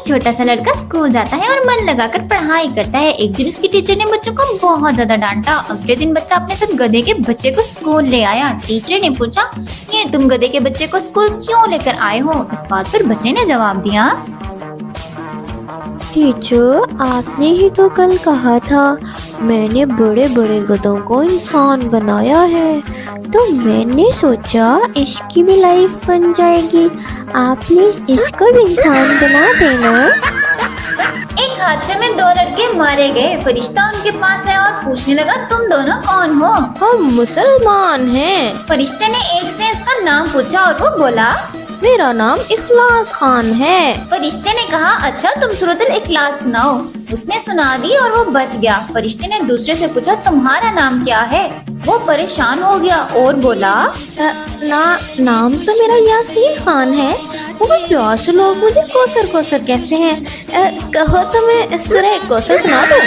چھوٹا سا لڑکا اسکول جاتا ہے اور من لگا کر پڑھائی کرتا ہے. ایک دن اس کی ٹیچر نے بچوں کو بہت زیادہ ڈانٹا. اگلے دن بچہ اپنے ساتھ گدھے کے بچے کو اسکول لے آیا. ٹیچر نے پوچھا یہ تم گدھے کے بچے کو اسکول کیوں لے کر آئے ہو؟ اس بات پر بچے نے جواب دیا ٹیچر آپ نے ہی تو کل کہا تھا میں نے بڑے بڑے گدھوں کو انسان بنایا ہے، تو میں نے سوچا اس کی بھی لائف بن جائے گی، آپ پلیز اس کو بھی انسان بنا دینا. ایک حادثے میں 2 لڑکے مارے گئے. فرشتہ ان کے پاس آیا اور پوچھنے لگا تم دونوں کون ہو؟ ہم مسلمان ہیں. فرشتے نے ایک سے اس کا نام پوچھا اور وہ بولا میرا نام اخلاص خان ہے. فرشتے نے کہا اچھا تم سورۃ الاخلاص سناؤ. اس نے سنا دی اور وہ بچ گیا. فرشتے نے دوسرے سے پوچھا تمہارا نام کیا ہے؟ وہ پریشان ہو گیا اور بولا نام تو میرا یاسین خان ہے، بہت پیار سے لوگ مجھے کوثر کوثر کہتے ہیں. کہو تو میں سورہ کوثر سنا دوں؟